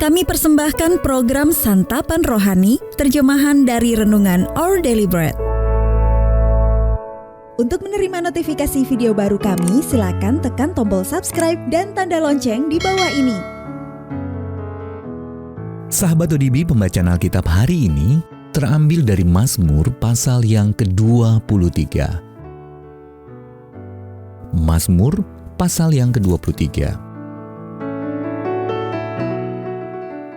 Kami persembahkan program Santapan Rohani, terjemahan dari Renungan Our Daily Bread. Untuk menerima notifikasi video baru kami, silakan tekan tombol subscribe dan tanda lonceng di bawah ini. Sahabat ODB, pembacaan Alkitab hari ini terambil dari Mazmur pasal yang ke-23. Mazmur pasal yang ke-23.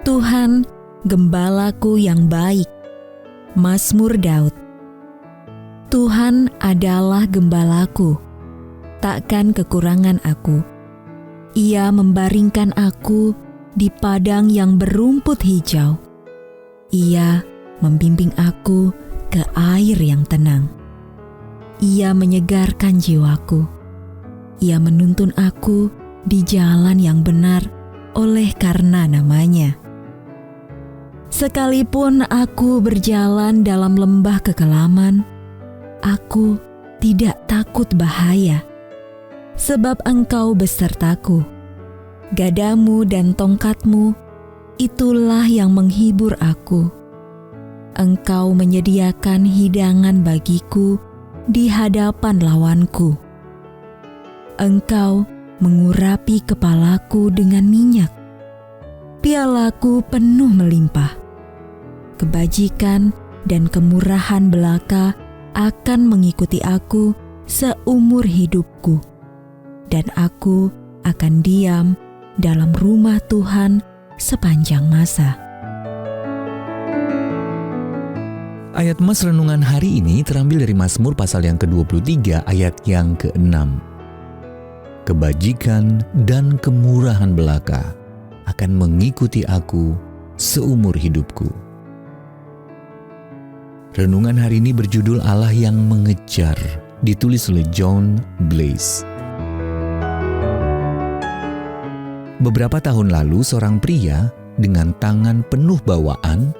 Tuhan, gembalaku yang baik. Mazmur Daud. Tuhan adalah gembalaku, takkan kekurangan aku. Ia membaringkan aku di padang yang berumput hijau. Ia membimbing aku ke air yang tenang. Ia menyegarkan jiwaku. Ia menuntun aku di jalan yang benar oleh karena namanya. Sekalipun aku berjalan dalam lembah kekelaman, aku tidak takut bahaya, sebab Engkau besertaku. Gadamu dan tongkatmu, itulah yang menghibur aku. Engkau menyediakan hidangan bagiku di hadapan lawanku. Engkau mengurapi kepalaku dengan minyak. Pialaku penuh melimpah. Kebajikan dan kemurahan belaka akan mengikuti aku seumur hidupku, dan aku akan diam dalam rumah Tuhan sepanjang masa. Ayat Mas renungan hari ini terambil dari Mazmur pasal yang ke-23 ayat yang ke-6. Kebajikan dan kemurahan belaka akan mengikuti aku seumur hidupku. Renungan hari ini berjudul Allah yang Mengejar, ditulis oleh John Blaze. Beberapa tahun lalu, seorang pria dengan tangan penuh bawaan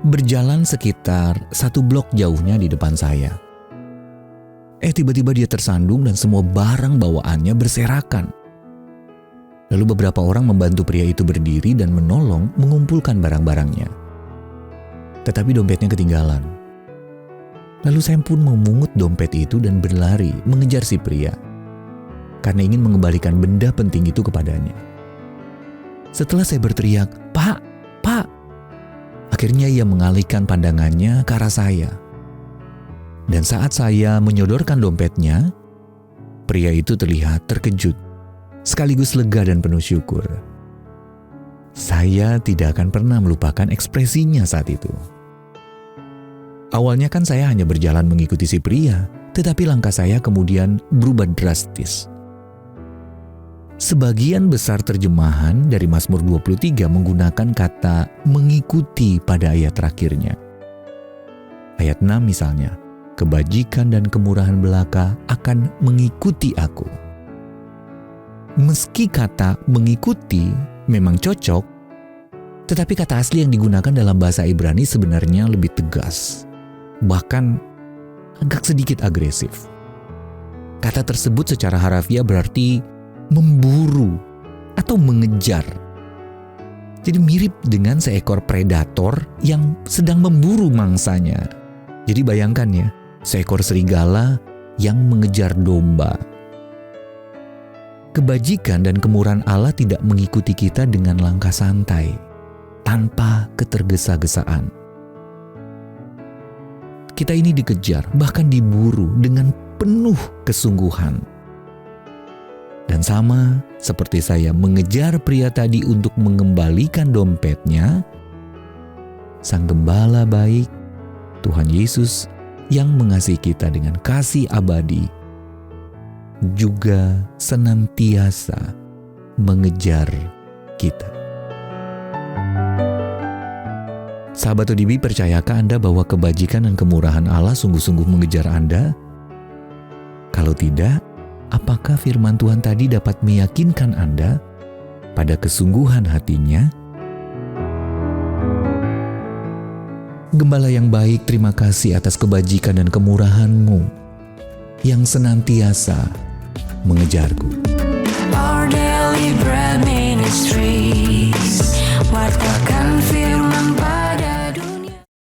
berjalan sekitar 1 blok jauhnya di depan saya. Tiba-tiba dia tersandung dan semua barang bawaannya berserakan. Lalu beberapa orang membantu pria itu berdiri dan menolong mengumpulkan barang-barangnya. Tetapi dompetnya ketinggalan. Lalu saya pun memungut dompet itu dan berlari mengejar si pria, karena ingin mengembalikan benda penting itu kepadanya. Setelah saya berteriak, "Pak, Pak!" akhirnya ia mengalihkan pandangannya ke arah saya. Dan saat saya menyodorkan dompetnya, pria itu terlihat terkejut, sekaligus lega dan penuh syukur. Saya tidak akan pernah melupakan ekspresinya saat itu. Awalnya kan saya hanya berjalan mengikuti si pria, tetapi langkah saya kemudian berubah drastis. Sebagian besar terjemahan dari Mazmur 23 menggunakan kata mengikuti pada ayat terakhirnya. Ayat 6 misalnya, kebajikan dan kemurahan belaka akan mengikuti aku. Meski kata mengikuti memang cocok, tetapi kata asli yang digunakan dalam bahasa Ibrani sebenarnya lebih tegas, bahkan agak sedikit agresif. Kata tersebut secara harafiah berarti memburu atau mengejar. Jadi mirip dengan seekor predator yang sedang memburu mangsanya. Jadi bayangkan ya, seekor serigala yang mengejar domba. Kebajikan dan kemurahan Allah tidak mengikuti kita dengan langkah santai, tanpa ketergesa-gesaan. Kita ini dikejar, bahkan diburu dengan penuh kesungguhan. Dan sama seperti saya mengejar pria tadi untuk mengembalikan dompetnya, Sang Gembala baik, Tuhan Yesus yang mengasihi kita dengan kasih abadi, juga senantiasa mengejar kita. Sahabat ODB, percayakah Anda bahwa kebajikan dan kemurahan Allah sungguh-sungguh mengejar Anda? Kalau tidak, apakah firman Tuhan tadi dapat meyakinkan Anda pada kesungguhan hatinya? Gembala yang baik, terima kasih atas kebajikan dan kemurahan-Mu yang senantiasa mengejarku.